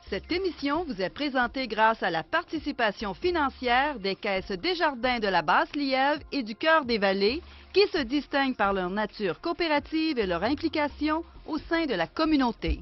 Cette émission vous est présentée grâce à la participation financière des caisses Desjardins de la Basse-Lièvre et du Cœur des Vallées, qui se distinguent par leur nature coopérative et leur implication au sein de la communauté.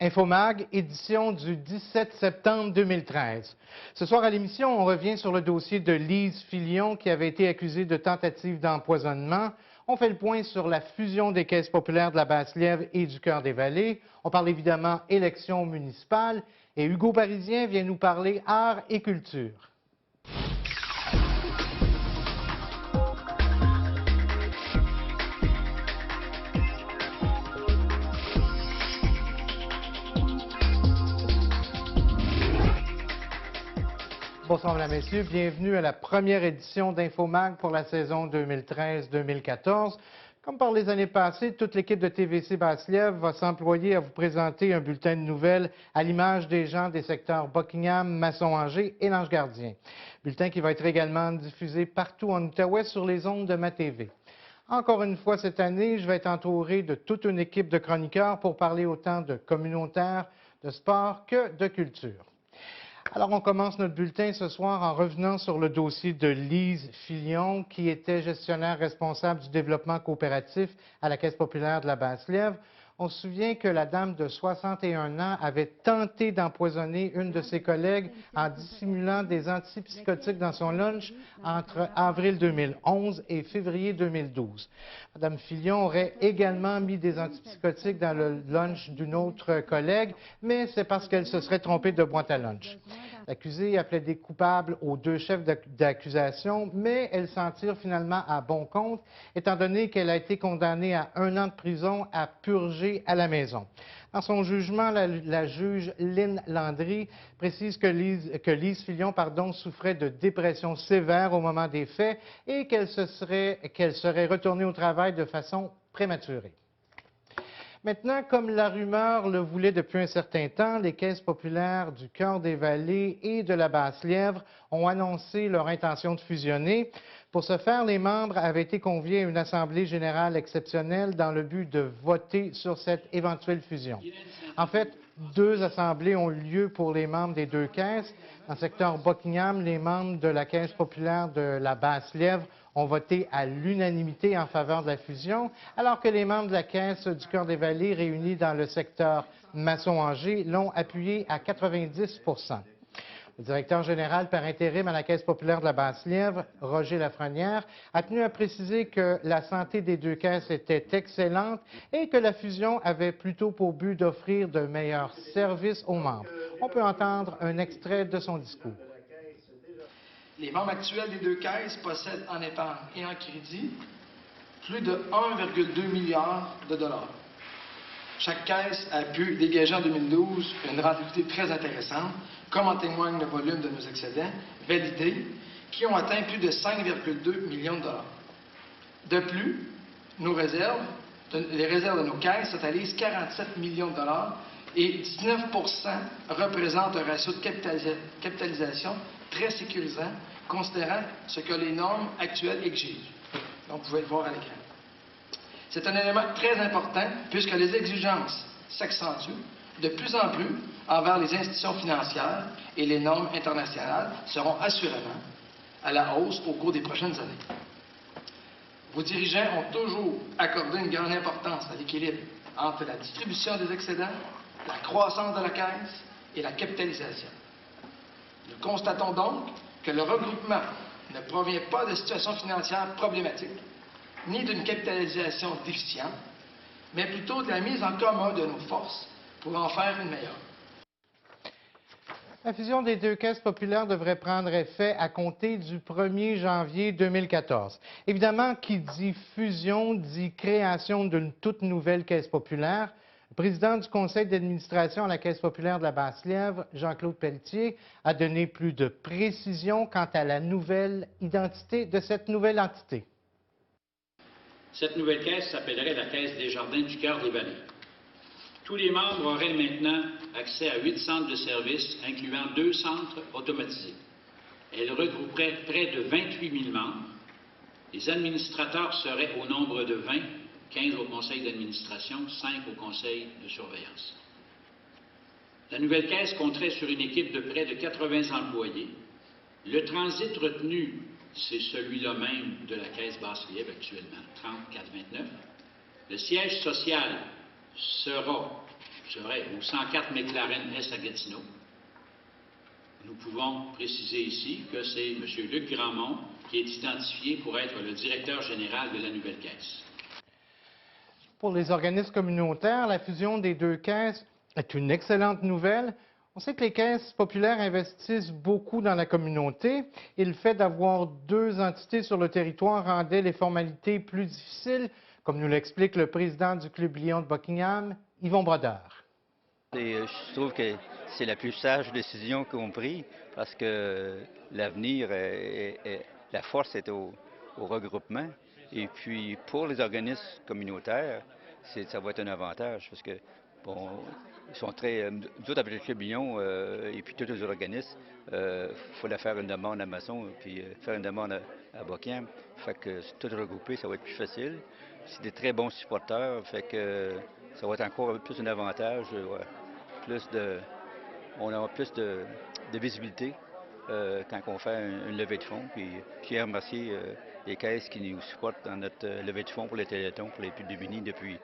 Infomag, édition du 17 septembre 2013. Ce soir à l'émission, on revient sur le dossier de Lise Filion qui avait été accusée de tentative d'empoisonnement. On fait le point sur la fusion des caisses populaires de la Basse-Lièvre et du Cœur des Vallées. On parle évidemment élections municipales. Et Hugo Parisien vient nous parler art et culture. Bonsoir, mesdames, messieurs. Bienvenue à la première édition d'Infomag pour la saison 2013-2014. Comme par les années passées, toute l'équipe de TVC Basse-Lièvre va s'employer à vous présenter un bulletin de nouvelles à l'image des gens des secteurs Buckingham, Masson-Angers et l'Ange-Gardien. Bulletin qui va être également diffusé partout en Outaouais sur les ondes de MaTV. Encore une fois cette année, je vais être entouré de toute une équipe de chroniqueurs pour parler autant de communautaire, de sport que de culture. Alors, on commence notre bulletin ce soir en revenant sur le dossier de Lise Filion, qui était gestionnaire responsable du développement coopératif à la Caisse populaire de la Basse-Lièvre. On se souvient que la dame de 61 ans avait tenté d'empoisonner une de ses collègues en dissimulant des antipsychotiques dans son lunch entre avril 2011 et février 2012. Madame Filion aurait également mis des antipsychotiques dans le lunch d'une autre collègue, mais c'est parce qu'elle se serait trompée de boîte à lunch. L'accusée a plaidé coupable aux deux chefs d'accusation, mais elle s'en tire finalement à bon compte, étant donné qu'elle a été condamnée à 1 an de prison à purger à la maison. Dans son jugement, la juge Lynn Landry précise que Lise Filion souffrait de dépression sévère au moment des faits et qu'elle serait retournée au travail de façon prématurée. Maintenant, comme la rumeur le voulait depuis un certain temps, les caisses populaires du Cœur des Vallées et de la Basse-Lièvre ont annoncé leur intention de fusionner. Pour ce faire, les membres avaient été conviés à une assemblée générale exceptionnelle dans le but de voter sur cette éventuelle fusion. En fait, 2 assemblées ont eu lieu pour les membres des 2 caisses. Dans le secteur Buckingham, les membres de la Caisse populaire de la Basse-Lièvre ont voté à l'unanimité en faveur de la fusion, alors que les membres de la Caisse du Cœur des Vallées réunis dans le secteur Masson-Angers l'ont appuyé à 90 %. Le directeur général par intérim à la Caisse populaire de la Basse-Lièvre, Roger Lafrenière, a tenu à préciser que la santé des 2 caisses était excellente et que la fusion avait plutôt pour but d'offrir de meilleurs services aux membres. On peut entendre un extrait de son discours. Les membres actuels des 2 caisses possèdent en épargne et en crédit plus de 1,2 milliard de dollars. Chaque caisse a pu dégager en 2012 une rentabilité très intéressante, comme en témoigne le volume de nos excédents validés, qui ont atteint plus de 5,2 millions de dollars. De plus, les réserves de nos caisses totalisent 47 millions de dollars et 19 % représentent un ratio de capitalisation très sécurisant, considérant ce que les normes actuelles exigent. Donc, vous pouvez le voir à l'écran. C'est un élément très important puisque les exigences s'accentuent de plus en plus envers les institutions financières et les normes internationales seront assurément à la hausse au cours des prochaines années. Vos dirigeants ont toujours accordé une grande importance à l'équilibre entre la distribution des excédents, la croissance de la caisse et la capitalisation. Nous constatons donc que le regroupement ne provient pas de situations financières problématiques, ni d'une capitalisation déficiente, mais plutôt de la mise en commun de nos forces pour en faire une meilleure. La fusion des 2 caisses populaires devrait prendre effet à compter du 1er janvier 2014. Évidemment, qui dit fusion dit création d'une toute nouvelle caisse populaire. Le président du conseil d'administration à la Caisse populaire de la Basse-Lièvre, Jean-Claude Pelletier, a donné plus de précisions quant à la nouvelle identité de cette nouvelle entité. Cette nouvelle caisse s'appellerait la Caisse Desjardins du Cœur des Vallées. Tous les membres auraient maintenant accès à 8 centres de services, incluant 2 centres automatisés. Elle regrouperait près de 28 000 membres. Les administrateurs seraient au nombre de 20, 15 au conseil d'administration, 5 au conseil de surveillance. La nouvelle caisse compterait sur une équipe de près de 80 employés. Le transit retenu, c'est celui-là même de la caisse Basse-Lièvre actuellement, 3429. Le siège social serait au 104 McLaren S à Gatineau. Nous pouvons préciser ici que c'est M. Luc Grandmont qui est identifié pour être le directeur général de la nouvelle caisse. Pour les organismes communautaires, la fusion des deux caisses est une excellente nouvelle. On sait que les caisses populaires investissent beaucoup dans la communauté et le fait d'avoir deux entités sur le territoire rendait les formalités plus difficiles, comme nous l'explique le président du Club Lion de Buckingham, Yvon Brodeur. Je trouve que c'est la plus sage décision qu'on a prise parce que l'avenir, la force est au regroupement. Et puis, pour les organismes communautaires, ça va être un avantage parce que, bon, ils sont très. Nous autres, avec le Club Lion et puis tous les organismes, il fallait faire une demande à Masson puis faire une demande à Buckingham. Fait que tout regroupé, ça va être plus facile. C'est des très bons supporters, fait que ça va être encore plus un avantage. On aura plus de visibilité quand on fait une levée de fonds. Puis, je tiens à remercier les caisses qui nous supportent dans notre levée de fonds pour les téléthons, pour les plus démunis depuis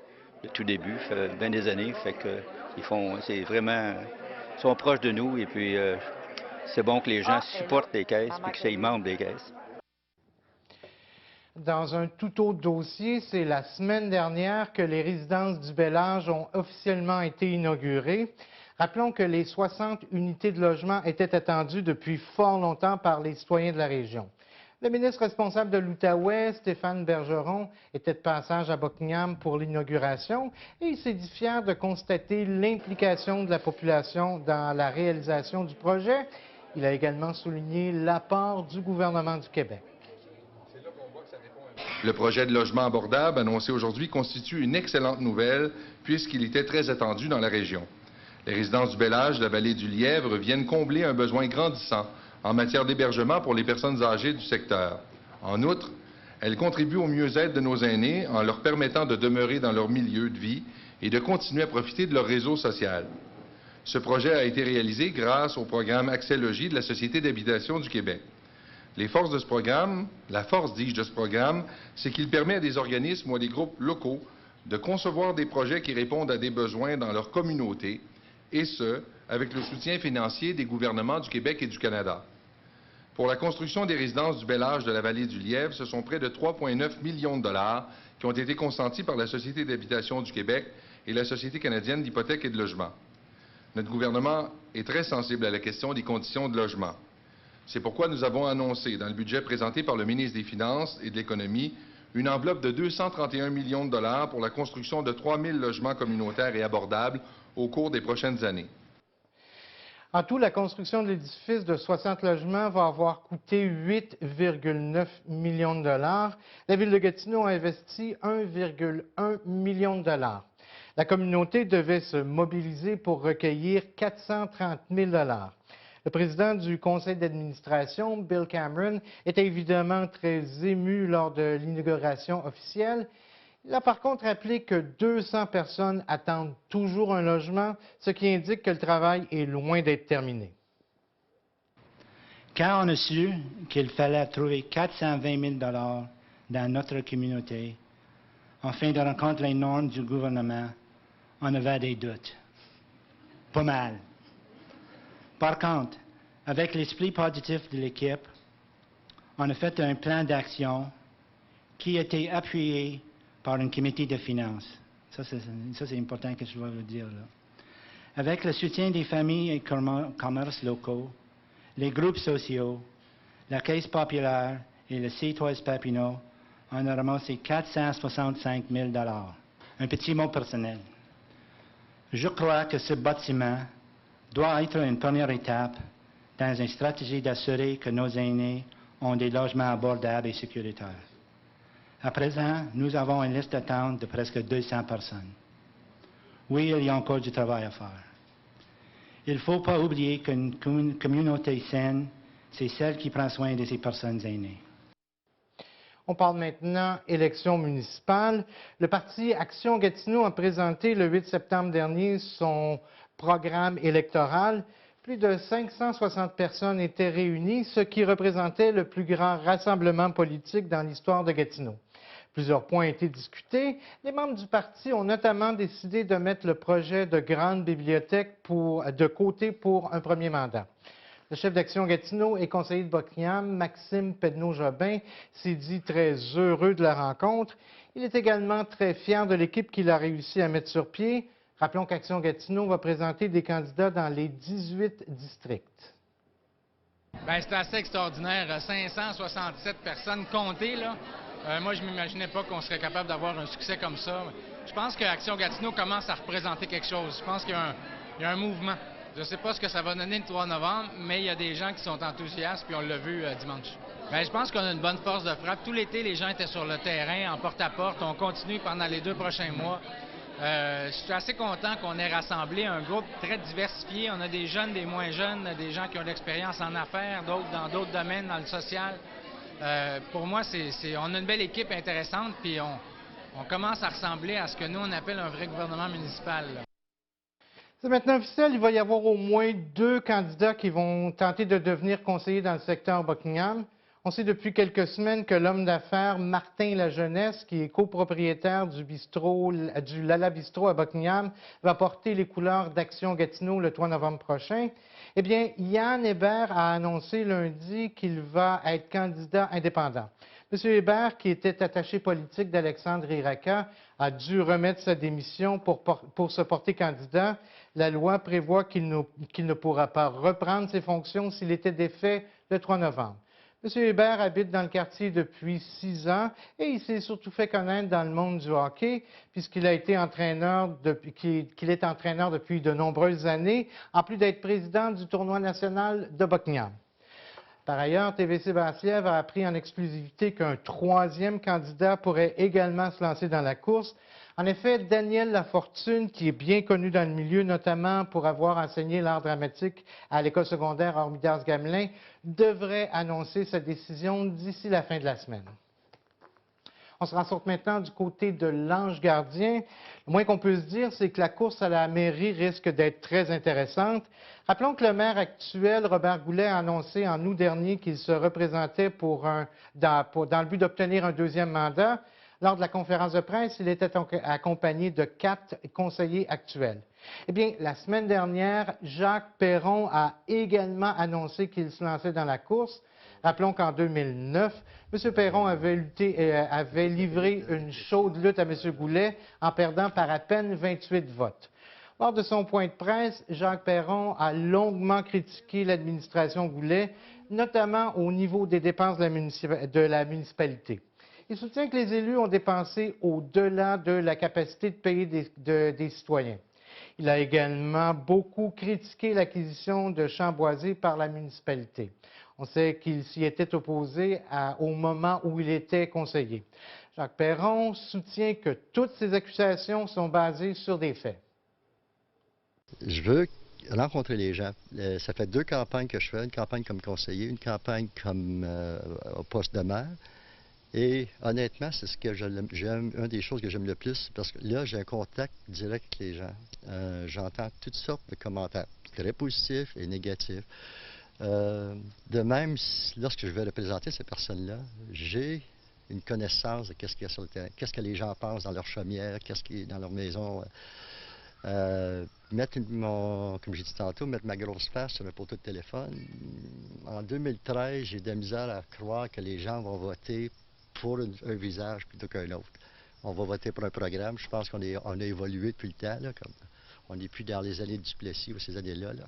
le tout début, ça fait bien des années. Fait que ils sont proches de nous et puis c'est bon que les gens supportent les caisses et qu'ils soient membres des caisses. Dans un tout autre dossier, c'est la semaine dernière que les résidences du Bel-Âge ont officiellement été inaugurées. Rappelons que les 60 unités de logement étaient attendues depuis fort longtemps par les citoyens de la région. Le ministre responsable de l'Outaouais, Stéphane Bergeron, était de passage à Buckingham pour l'inauguration et il s'est dit fier de constater l'implication de la population dans la réalisation du projet. Il a également souligné l'apport du gouvernement du Québec. Le projet de logement abordable annoncé aujourd'hui constitue une excellente nouvelle puisqu'il était très attendu dans la région. Les résidences du Bel-Âge de la vallée du Lièvre viennent combler un besoin grandissant en matière d'hébergement pour les personnes âgées du secteur. En outre, elles contribuent au mieux-être de nos aînés en leur permettant de demeurer dans leur milieu de vie et de continuer à profiter de leur réseau social. Ce projet a été réalisé grâce au programme Accès Logis de la Société d'habitation du Québec. La force, de ce programme, c'est qu'il permet à des organismes ou à des groupes locaux de concevoir des projets qui répondent à des besoins dans leur communauté, et ce, avec le soutien financier des gouvernements du Québec et du Canada. Pour la construction des résidences du Bel-Âge de la vallée du Lièvre, ce sont près de 3,9 millions de dollars qui ont été consentis par la Société d'habitation du Québec et la Société canadienne d'hypothèque et de logement. Notre gouvernement est très sensible à la question des conditions de logement. C'est pourquoi nous avons annoncé, dans le budget présenté par le ministre des Finances et de l'Économie, une enveloppe de 231 millions de dollars pour la construction de 3 000 logements communautaires et abordables au cours des prochaines années. En tout, la construction de l'édifice de 60 logements va avoir coûté 8,9 millions de dollars. La Ville de Gatineau a investi 1,1 million de dollars. La communauté devait se mobiliser pour recueillir 430 000 dollars. Le président du conseil d'administration, Bill Cameron, était évidemment très ému lors de l'inauguration officielle. Il a par contre rappelé que 200 personnes attendent toujours un logement, ce qui indique que le travail est loin d'être terminé. Quand on a su qu'il fallait trouver 420 000 $ dans notre communauté, afin de rencontrer les normes du gouvernement, on avait des doutes. Pas mal. Par contre, avec l'esprit positif de l'équipe, on a fait un plan d'action qui a été appuyé par un comité de finances. Ça, c'est important que je dois vous dire là. Avec le soutien des familles et commerces locaux, les groupes sociaux, la Caisse populaire et le C3S Papineau, on a ramassé 465 000 $. Un petit mot personnel. Je crois que ce bâtiment doit être une première étape dans une stratégie d'assurer que nos aînés ont des logements abordables et sécuritaires. À présent, nous avons une liste d'attente de presque 200 personnes. Oui, il y a encore du travail à faire. Il ne faut pas oublier qu'une communauté saine, c'est celle qui prend soin de ces personnes aînées. On parle maintenant élections municipales. Le parti Action Gatineau a présenté le 8 septembre dernier son programme électoral. Plus de 560 personnes étaient réunies, ce qui représentait le plus grand rassemblement politique dans l'histoire de Gatineau. Plusieurs points ont été discutés. Les membres du parti ont notamment décidé de mettre le projet de grande bibliothèque de côté pour un premier mandat. Le chef d'Action Gatineau et conseiller de Buckingham, Maxime Pedneau-Jobin, s'est dit très heureux de la rencontre. Il est également très fier de l'équipe qu'il a réussi à mettre sur pied. Rappelons qu'Action Gatineau va présenter des candidats dans les 18 districts. Bien, c'est assez extraordinaire. 567 personnes comptées, là. Moi, je ne m'imaginais pas qu'on serait capable d'avoir un succès comme ça. Je pense qu'Action Gatineau commence à représenter quelque chose. Je pense qu'il y a un mouvement. Je ne sais pas ce que ça va donner le 3 novembre, mais il y a des gens qui sont enthousiastes, puis on l'a vu dimanche. Bien, je pense qu'on a une bonne force de frappe. Tout l'été, les gens étaient sur le terrain, en porte-à-porte. On continue pendant les 2 prochains mois. Je suis assez content qu'on ait rassemblé un groupe très diversifié. On a des jeunes, des moins jeunes, des gens qui ont de l'expérience en affaires, d'autres dans d'autres domaines, dans le social. Pour moi, on a une belle équipe intéressante, puis on commence à ressembler à ce que nous, on appelle un vrai gouvernement municipal. C'est maintenant officiel, il va y avoir au moins 2 candidats qui vont tenter de devenir conseillers dans le secteur Buckingham. On sait depuis quelques semaines que l'homme d'affaires Martin Lajeunesse, qui est copropriétaire du Lala Bistro à Buckingham, va porter les couleurs d'Action Gatineau le 3 novembre prochain. Eh bien, Yann Hébert a annoncé lundi qu'il va être candidat indépendant. M. Hébert, qui était attaché politique d'Alexandre Iraca, a dû remettre sa démission pour se porter candidat. La loi prévoit qu'il ne pourra pas reprendre ses fonctions s'il était défait le 3 novembre. M. Hébert habite dans le quartier depuis 6 ans et il s'est surtout fait connaître dans le monde du hockey puisqu'il a été qu'il est entraîneur depuis de nombreuses années, en plus d'être président du tournoi national de Buckingham. Par ailleurs, TVC Basse-Lièvre a appris en exclusivité qu'un 3e candidat pourrait également se lancer dans la course. En effet, Daniel Lafortune, qui est bien connu dans le milieu, notamment pour avoir enseigné l'art dramatique à l'école secondaire Hormidas-Gamelin, devrait annoncer sa décision d'ici la fin de la semaine. On se rencontre maintenant du côté de l'Ange gardien. Le moins qu'on peut se dire, c'est que la course à la mairie risque d'être très intéressante. Rappelons que le maire actuel, Robert Goulet, a annoncé en août dernier qu'il se représentait dans le but d'obtenir un 2e mandat. Lors de la conférence de presse, il était accompagné de 4 conseillers actuels. Eh bien, la semaine dernière, Jacques Perron a également annoncé qu'il se lançait dans la course. Rappelons qu'en 2009, M. Perron avait livré une chaude lutte à M. Goulet en perdant par à peine 28 votes. Lors de son point de presse, Jacques Perron a longuement critiqué l'administration Goulet, notamment au niveau des dépenses de la municipalité. Il soutient que les élus ont dépensé au-delà de la capacité de payer des citoyens. Il a également beaucoup critiqué l'acquisition de champs boisés par la municipalité. On sait qu'il s'y était opposé au moment où il était conseiller. Jacques Perron soutient que toutes ces accusations sont basées sur des faits. Je veux rencontrer les gens. Ça fait 2 campagnes que je fais, une campagne comme conseiller, une campagne comme au poste de maire. Et honnêtement, c'est ce que j'aime, une des choses que j'aime le plus, parce que là, j'ai un contact direct avec les gens. J'entends toutes sortes de commentaires, très positifs et négatifs. De même, lorsque je vais représenter ces personnes-là, j'ai une connaissance de qu'est-ce qu'il y a sur le terrain, qu'est-ce que les gens pensent dans leur chaumière, qu'est-ce qui est dans leur maison. Comme j'ai dit tantôt, mettre ma grosse face sur un poteau de téléphone. En 2013, j'ai de la misère à croire que les gens vont voter pour un visage plutôt qu'un autre. On va voter pour un programme. Je pense qu'on a évolué depuis le temps. Là, comme on n'est plus dans les années de Duplessis ou ces années-là. Là.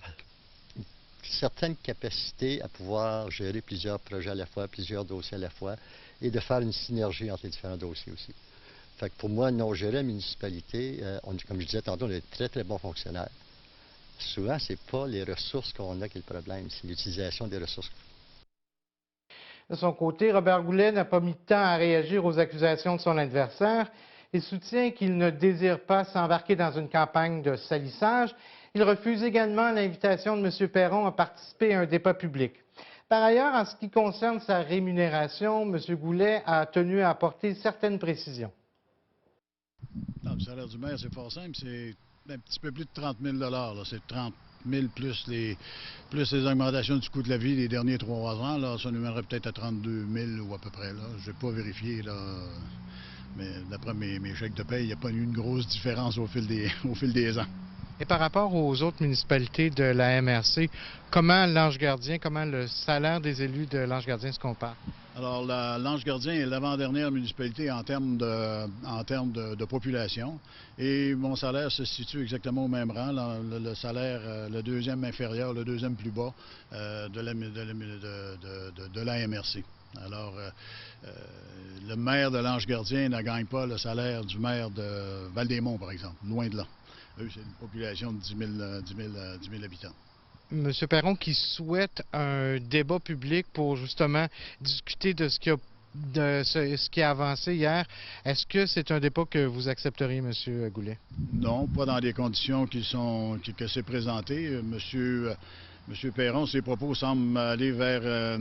Certaines capacités à pouvoir gérer plusieurs projets à la fois, plusieurs dossiers à la fois, et de faire une synergie entre les différents dossiers aussi. Fait que pour moi, gérer la municipalité, comme je disais tantôt, on est très, très bons fonctionnaires. Souvent, ce n'est pas les ressources qu'on a qui est le problème, c'est l'utilisation des ressources. De son côté, Robert Goulet n'a pas mis de temps à réagir aux accusations de son adversaire. Il soutient qu'il ne désire pas s'embarquer dans une campagne de salissage. Il refuse également l'invitation de M. Perron à participer à un débat public. Par ailleurs, en ce qui concerne sa rémunération, M. Goulet a tenu à apporter certaines précisions. Le salaire du maire, c'est fort simple. C'est Un petit peu plus de 30 000 là. C'est 30 000 plus les augmentations du coût de la vie des derniers 3 ans. Là, ça nous mènerait peut-être à 32 000 ou à peu près. Je n'ai pas vérifié, là, mais d'après mes chèques de paie, il n'y a pas eu une grosse différence au fil des ans. Et par rapport aux autres municipalités de la MRC, comment l'Ange Gardien, comment le salaire des élus de l'Ange Gardien se compare? Alors, l'Ange Gardien est l'avant-dernière municipalité en termes de population. Et mon salaire se situe exactement au même rang. Le salaire, le deuxième inférieur, le deuxième plus bas de la MRC. Alors, le maire de l'Ange Gardien ne gagne pas le salaire du maire de Val-des-Monts, par exemple. Loin de là. Eux, c'est une population de 10 000 habitants. M. Perron qui souhaite un débat public pour justement discuter de ce qui a avancé hier. Est-ce que c'est un débat que vous accepteriez, M. Goulet? Non, pas dans les conditions que c'est présenté. M. Perron, ses propos semblent aller vers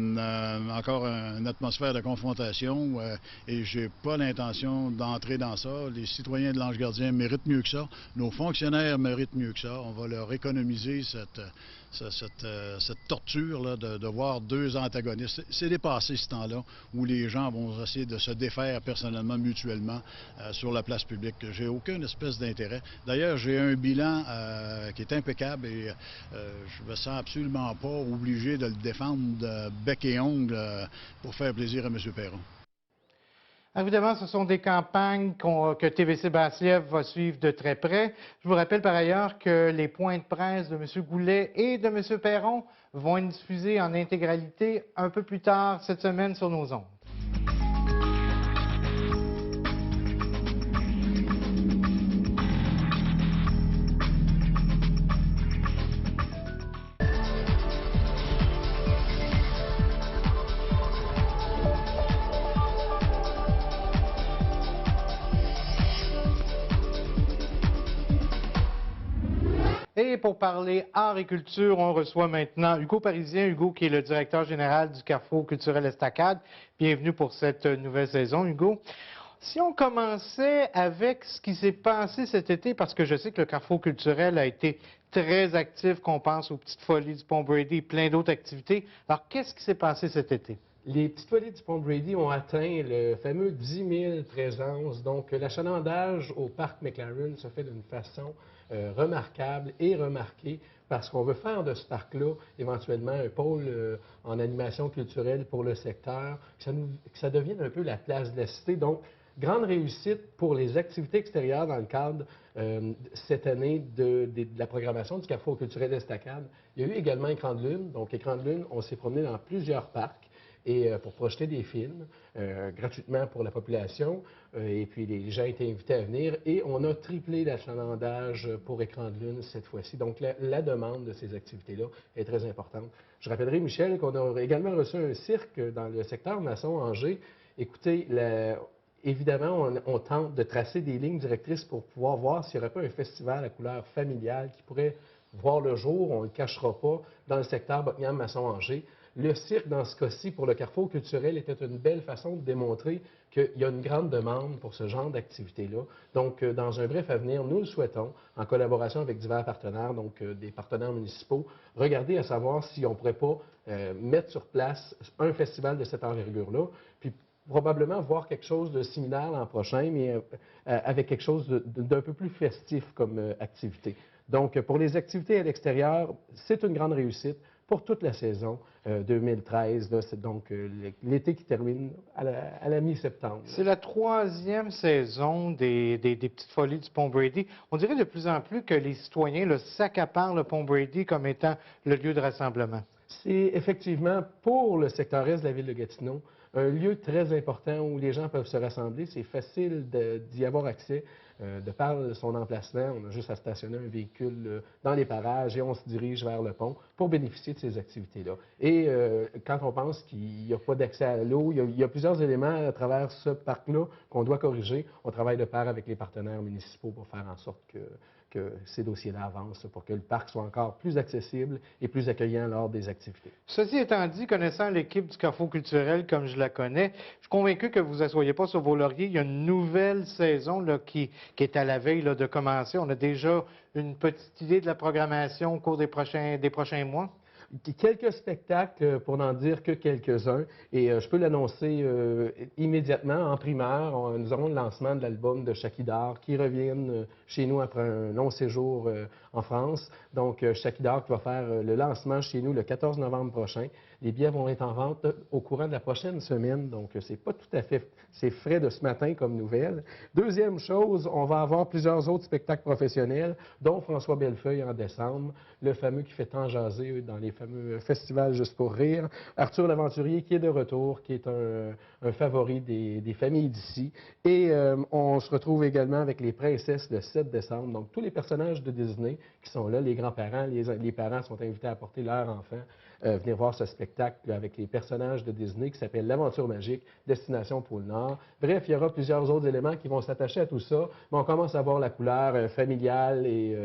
encore une atmosphère de confrontation et je n'ai pas l'intention d'entrer dans ça. Les citoyens de l'Ange Gardien méritent mieux que ça. Nos fonctionnaires méritent mieux que ça. On va leur économiser cette torture là, de voir deux antagonistes. C'est dépassé ce temps-là où les gens vont essayer de se défaire personnellement, mutuellement, sur la place publique. J'ai aucune espèce d'intérêt. D'ailleurs, j'ai un bilan qui est impeccable et je me sens absolument pas obligé de le défendre de bec et ongle pour faire plaisir à M. Perron. Évidemment, ce sont des campagnes que TVC Basse-Lièvre va suivre de très près. Je vous rappelle par ailleurs que les points de presse de M. Goulet et de M. Perron vont être diffusés en intégralité un peu plus tard cette semaine sur nos ondes. Et pour parler art et culture, on reçoit maintenant Hugo Parisien. Hugo, qui est le directeur général du Carrefour culturel Estacade. Bienvenue pour cette nouvelle saison, Hugo. Si on commençait avec ce qui s'est passé cet été, parce que je sais que le Carrefour culturel a été très actif, qu'on pense aux Petites Folies du Pont-Brady et plein d'autres activités. Alors, qu'est-ce qui s'est passé cet été? Les Petites Folies du Pont-Brady ont atteint le fameux 10 000 présences. Donc, l'achalandage au parc McLaren se fait d'une façon remarquable et remarquée parce qu'on veut faire de ce parc-là éventuellement un pôle en animation culturelle pour le secteur, que ça devienne un peu la place de la cité. Donc, grande réussite pour les activités extérieures dans le cadre cette année de la programmation du Carrefour culturel Estacade. Il y a eu également Écran de Lune. Donc, Écran de Lune, on s'est promené dans plusieurs parcs. Et pour projeter des films gratuitement pour la population. Et puis les gens étaient invités à venir. Et on a triplé l'achalandage pour Écran de Lune cette fois-ci. Donc la demande de ces activités-là est très importante. Je rappellerai, Michel, qu'on a également reçu un cirque dans le secteur Masson-Angers. Écoutez, évidemment, on tente de tracer des lignes directrices pour pouvoir voir s'il n'y aurait pas un festival à couleur familiale qui pourrait voir le jour, on ne le cachera pas, dans le secteur Buckingham-Masson-Angers. Le cirque, dans ce cas-ci, pour le Carrefour culturel, était une belle façon de démontrer qu'il y a une grande demande pour ce genre d'activité-là. Donc, dans un bref avenir, nous le souhaitons, en collaboration avec divers partenaires, donc des partenaires municipaux, regarder à savoir si on ne pourrait pas mettre sur place un festival de cette envergure-là, puis probablement voir quelque chose de similaire l'an prochain, mais avec quelque chose d'un peu plus festif comme activité. Donc, pour les activités à l'extérieur, c'est une grande réussite pour toute la saison 2013. C'est donc l'été qui termine à la mi-septembre. C'est la 3e saison des Petites Folies du Pont-Brady. On dirait de plus en plus que les citoyens s'accaparent le Pont-Brady comme étant le lieu de rassemblement. C'est effectivement, pour le secteur est de la ville de Gatineau, un lieu très important où les gens peuvent se rassembler. C'est facile d'y avoir accès. De par son emplacement, on a juste à stationner un véhicule dans les parages et on se dirige vers le pont pour bénéficier de ces activités-là. Et quand on pense qu'il n'y a pas d'accès à l'eau, il y a plusieurs éléments à travers ce parc-là qu'on doit corriger. On travaille de pair avec les partenaires municipaux pour faire en sorte que ces dossiers-là avancent pour que le parc soit encore plus accessible et plus accueillant lors des activités. Ceci étant dit, connaissant l'équipe du Carrefour culturel comme je la connais, je suis convaincu que vous ne assoyez pas sur vos lauriers. Il y a une nouvelle saison là, qui est à la veille là, de commencer. On a déjà une petite idée de la programmation au cours des prochains mois. Quelques spectacles, pour n'en dire que quelques-uns, et je peux l'annoncer immédiatement en primeur. Nous aurons le lancement de l'album de Shakidar qui reviennent chez nous après un long séjour en France. Donc, Shakidar qui va faire le lancement chez nous le 14 novembre prochain. Les billets vont être en vente au courant de la prochaine semaine, donc c'est pas tout à fait, c'est frais de ce matin comme nouvelle. Deuxième chose, on va avoir plusieurs autres spectacles professionnels, dont François Bellefeuille en décembre, le fameux qui fait tant jaser dans les fameux festivals Juste pour rire, Arthur l'Aventurier qui est de retour, qui est un favori des familles d'ici, et on se retrouve également avec les Princesses le 7 décembre, donc tous les personnages de Disney qui sont là, les grands-parents, les parents sont invités à apporter leur enfant, venir voir ce spectacle avec les personnages de Disney qui s'appelle L'Aventure magique, Destination Pôle Nord. Bref, il y aura plusieurs autres éléments qui vont s'attacher à tout ça, mais on commence à voir la couleur familiale et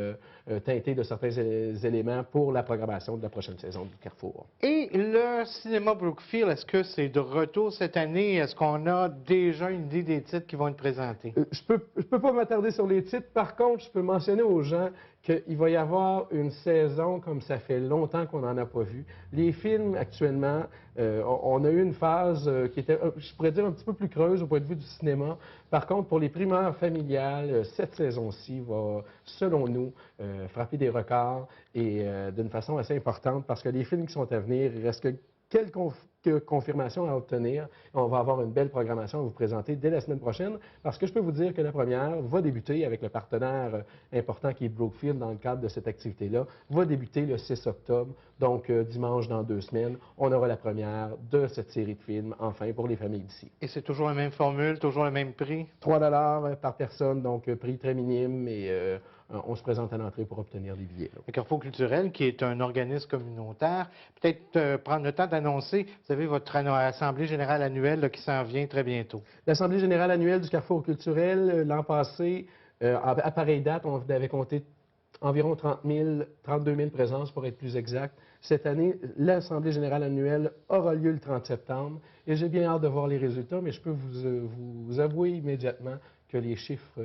teintée de certains éléments pour la programmation de la prochaine saison du Carrefour. Et le cinéma Brookfield, est-ce que c'est de retour cette année? Est-ce qu'on a déjà une idée des titres qui vont être présentés? Je peux pas m'attarder sur les titres. Par contre, je peux mentionner aux gens qu'il va y avoir une saison comme ça fait longtemps qu'on n'en a pas vu. Les films, actuellement, on a eu une phase qui était, je pourrais dire, un petit peu plus creuse au point de vue du cinéma. Par contre, pour les primeurs familiales, cette saison-ci va, selon nous, frapper des records et d'une façon assez importante parce que les films qui sont à venir, il reste que quelques confirmations à obtenir. On va avoir une belle programmation à vous présenter dès la semaine prochaine parce que je peux vous dire que la première va débuter avec le partenaire important qui est Brookfield dans le cadre de cette activité-là, va débuter le 6 octobre, donc dimanche dans 2 semaines. On aura la première de cette série de films, enfin, pour les familles d'ici. Et c'est toujours la même formule, toujours le même prix? 3 $ par personne, donc prix très minime et on se présente à l'entrée pour obtenir des billets. Le Carrefour culturel, qui est un organisme communautaire, peut-être prendre le temps d'annoncer, vous savez, votre Assemblée générale annuelle là, qui s'en vient très bientôt. L'Assemblée générale annuelle du Carrefour culturel, l'an passé, à pareille date, on avait compté environ 32 000 présences pour être plus exact. Cette année, l'Assemblée générale annuelle aura lieu le 30 septembre et j'ai bien hâte de voir les résultats, mais je peux vous avouer immédiatement que les chiffres,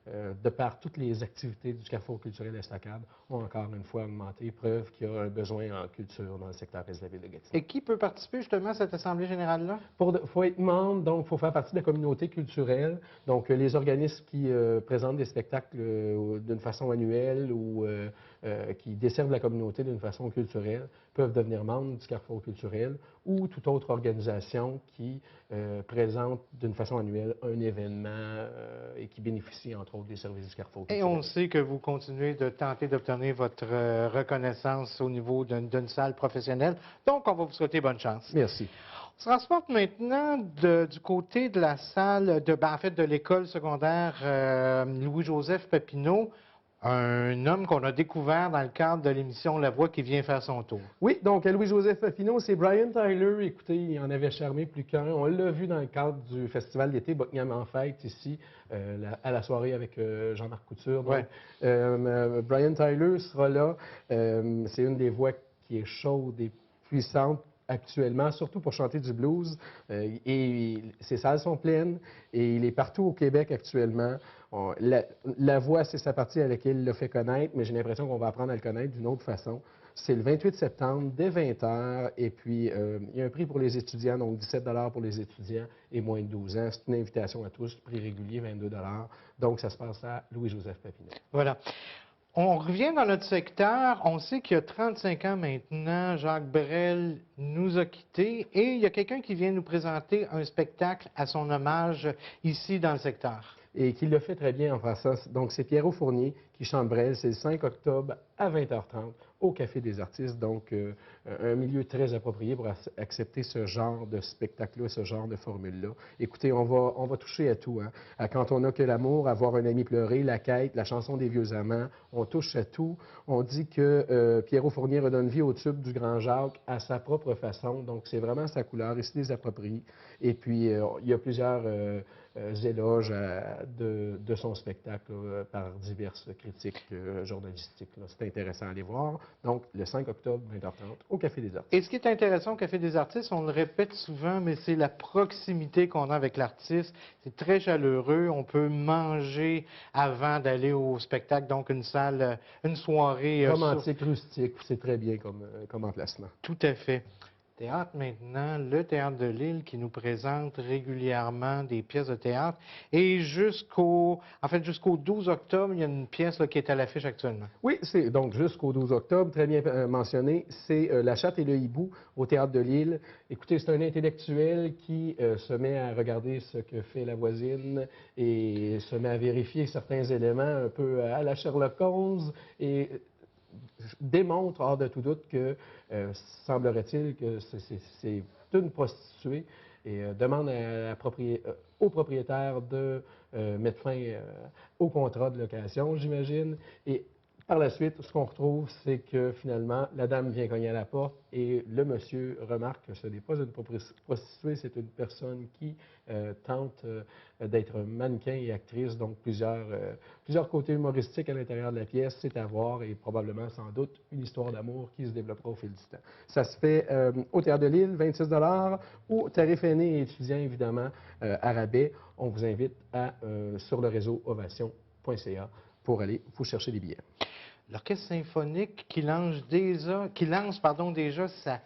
de par toutes les activités du Carrefour culturel Estacade, ont encore une fois augmenté, preuve qu'il y a un besoin en culture dans le secteur est de la ville de Gatineau. Et qui peut participer justement à cette Assemblée générale-là? Il faut être membre, donc il faut faire partie de la communauté culturelle. Donc les organismes qui présentent des spectacles d'une façon annuelle ou qui desservent la communauté d'une façon culturelle peuvent devenir membres du Carrefour culturel ou toute autre organisation qui présente d'une façon annuelle un événement et qui bénéficie entre autres des services du Carrefour culturel. Et on sait que vous continuez de tenter d'obtenir votre reconnaissance au niveau d'une salle professionnelle. Donc, on va vous souhaiter bonne chance. Merci. On se transporte maintenant du côté de la salle, de l'école secondaire Louis-Joseph Papineau. Un homme qu'on a découvert dans le cadre de l'émission La Voix qui vient faire son tour. Oui, donc Louis-Joseph Papineau, c'est Brian Tyler. Écoutez, il en avait charmé plus qu'un. On l'a vu dans le cadre du festival d'été Buckingham en fête ici, à la soirée avec Jean-Marc Couture. Donc, Brian Tyler sera là. C'est une des voix qui est chaude et puissante actuellement, surtout pour chanter du blues. Et ses salles sont pleines et il est partout au Québec actuellement. La voix, c'est sa partie à laquelle il l'a fait connaître, mais j'ai l'impression qu'on va apprendre à le connaître d'une autre façon. C'est le 28 septembre, dès 20h, et puis il y a un prix pour les étudiants, donc 17 $ pour les étudiants et moins de 12 ans. C'est une invitation à tous, prix régulier, 22 $. Donc, ça se passe à Louis-Joseph Papineau. Voilà. On revient dans notre secteur. On sait qu'il y a 35 ans maintenant, Jacques Brel nous a quittés et il y a quelqu'un qui vient nous présenter un spectacle à son hommage ici dans le secteur. Et qui le fait très bien en passant. Donc, c'est Pierrot Fournier qui chante Brel. C'est le 5 octobre à 20h30 au Café des artistes. Donc, un milieu très approprié pour accepter ce genre de spectacle-là, ce genre de formule-là. Écoutez, on va toucher à tout. À Quand on n'a que l'amour, à voir un ami pleurer, La quête, La chanson des vieux amants. On touche à tout. On dit que Pierrot Fournier redonne vie au tube du Grand Jacques à sa propre façon. Donc, c'est vraiment sa couleur. Il se les approprie. Et puis, il y a plusieurs éloges de son spectacle par diverses critiques journalistiques. C'est intéressant à aller voir. Donc, le 5 octobre, 20h30, au Café des Artistes. Et ce qui est intéressant au Café des Artistes, on le répète souvent, mais c'est la proximité qu'on a avec l'artiste. C'est très chaleureux. On peut manger avant d'aller au spectacle, donc une salle, une soirée... romantique, rustique, c'est très bien comme emplacement. Tout à fait. Théâtre maintenant, le Théâtre de Lille qui nous présente régulièrement des pièces de théâtre. Et jusqu'au 12 octobre, il y a une pièce là, qui est à l'affiche actuellement. Oui, c'est donc jusqu'au 12 octobre, très bien mentionné, c'est La Chatte et le Hibou au Théâtre de Lille. Écoutez, c'est un intellectuel qui se met à regarder ce que fait la voisine et se met à vérifier certains éléments un peu à la Sherlock Holmes et démontre hors de tout doute que, semblerait-il, que c'est une prostituée et demande au propriétaire de mettre fin au contrat de location, j'imagine. Et par la suite, ce qu'on retrouve, c'est que finalement, la dame vient cogner à la porte et le monsieur remarque que ce n'est pas une prostituée, c'est une personne qui tente d'être mannequin et actrice, donc plusieurs côtés humoristiques à l'intérieur de la pièce, c'est à voir et probablement, sans doute, une histoire d'amour qui se développera au fil du temps. Ça se fait au Théâtre de Lille, 26 $, ou tarif aîné et étudiant, évidemment, à rabais. On vous invite sur le réseau ovation.ca pour aller vous chercher des billets. L'Orchestre symphonique qui lance déjà sa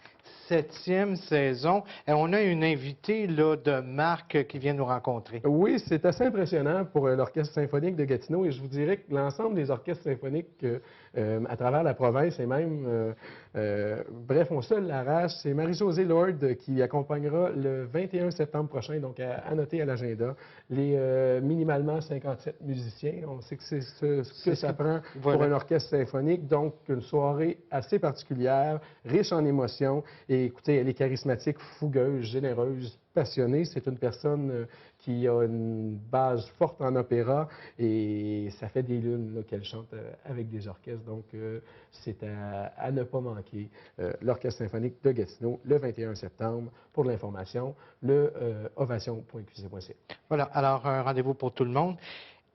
7e saison. Et on a une invitée là, de marque qui vient nous rencontrer. Oui, c'est assez impressionnant pour l'Orchestre symphonique de Gatineau et je vous dirais que l'ensemble des orchestres symphoniques à travers la province et même, bref, on se l'arrache. C'est Marie-Josée Lord qui accompagnera le 21 septembre prochain, donc à noter à l'agenda, les minimalement 57 musiciens. On sait que c'est ce que ça prend pour un orchestre symphonique, donc une soirée assez particulière, riche en émotions. Et écoutez, elle est charismatique, fougueuse, généreuse, passionnée. C'est une personne qui a une base forte en opéra et ça fait des lunes qu'elle chante avec des orchestres. Donc, c'est à ne pas manquer. L'Orchestre symphonique de Gatineau, le 21 septembre. Pour l'information, le ovation.qc.ca. Voilà, alors un rendez-vous pour tout le monde.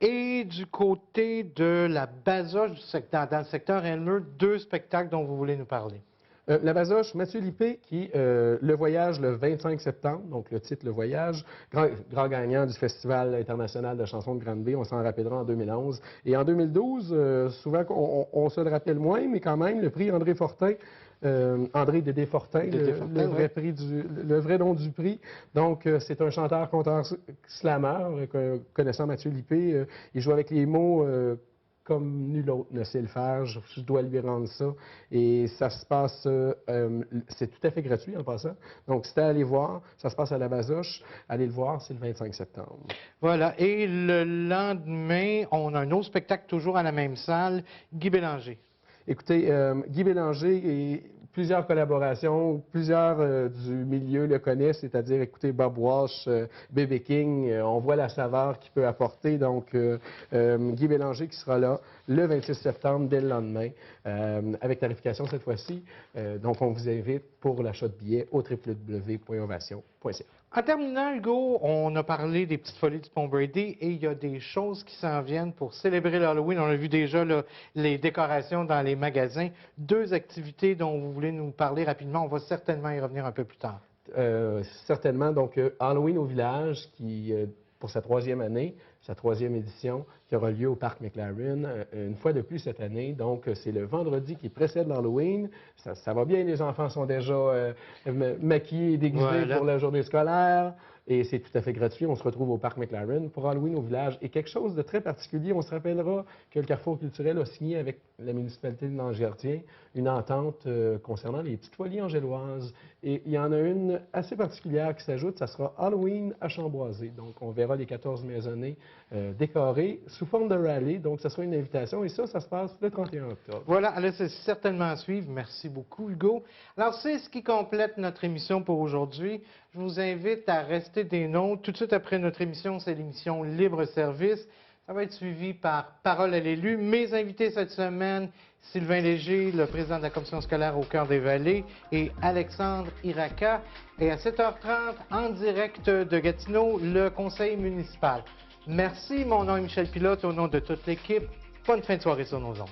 Et du côté de la Basoche, dans le secteur Elmer, 2 spectacles dont vous voulez nous parler. La Basoche, Mathieu Lippé, qui Le Voyage le 25 septembre, donc le titre Le Voyage, grand gagnant du Festival international de chansons de Grande-Bay, on s'en rappellera en 2011. Et en 2012, souvent on se le rappelle moins, mais quand même, le prix André Fortin, André Dédé Fortin, le vrai nom du prix. Donc, c'est un chanteur, conteur, slammer, connaissant Mathieu Lippé. Il joue avec les mots comme nul autre ne sait le faire. Je dois lui rendre ça. Et ça se passe, c'est tout à fait gratuit en passant. Donc, c'était à aller voir. Ça se passe à la Basoche. Allez le voir, c'est le 25 septembre. Voilà. Et le lendemain, on a un autre spectacle toujours à la même salle, Guy Bélanger. Écoutez, Guy Bélanger et plusieurs collaborations, plusieurs du milieu le connaissent, c'est-à-dire, écoutez, Bob Walsh, B.B. King, on voit la saveur qu'il peut apporter. Donc, Guy Bélanger qui sera là le 26 septembre, dès le lendemain, avec tarification cette fois-ci. Donc, on vous invite pour l'achat de billets au www.ovation.ca. En terminant, Hugo, on a parlé des petites folies du Pont Brady et il y a des choses qui s'en viennent pour célébrer l'Halloween. On a vu déjà là, les décorations dans les magasins. 2 activités dont vous voulez nous parler rapidement. On va certainement y revenir un peu plus tard. Certainement. Donc, Halloween au village, qui, pour sa 3e année, sa 3e édition, qui aura lieu au Parc McLaren, une fois de plus cette année. Donc, c'est le vendredi qui précède l'Halloween. Ça va bien, les enfants sont déjà maquillés et déguisés pour la journée scolaire. Et c'est tout à fait gratuit. On se retrouve au Parc McLaren pour Halloween au village. Et quelque chose de très particulier, on se rappellera que le Carrefour culturel a signé avec la municipalité de Lange-Gardien une entente concernant les petites folies angéloises. Et il y en a une assez particulière qui s'ajoute, ça sera Halloween à Chamboisé. Donc, on verra les 14 maisonnées décorées sous forme de rallye. Donc, ça sera une invitation. Et ça se passe le 31 octobre. Voilà, alors c'est certainement à suivre. Merci beaucoup, Hugo. Alors, c'est ce qui complète notre émission pour aujourd'hui. Je vous invite à rester des nôtres. Tout de suite après notre émission, c'est l'émission Libre Service. Ça va être suivi par Parole à l'élu. Mes invités cette semaine, Sylvain Léger, le président de la commission scolaire au Cœur des Vallées, et Alexandre Iraca. Et à 7h30, en direct de Gatineau, le conseil municipal. Merci, mon nom est Michel Pilote, au nom de toute l'équipe. Bonne fin de soirée sur nos ondes.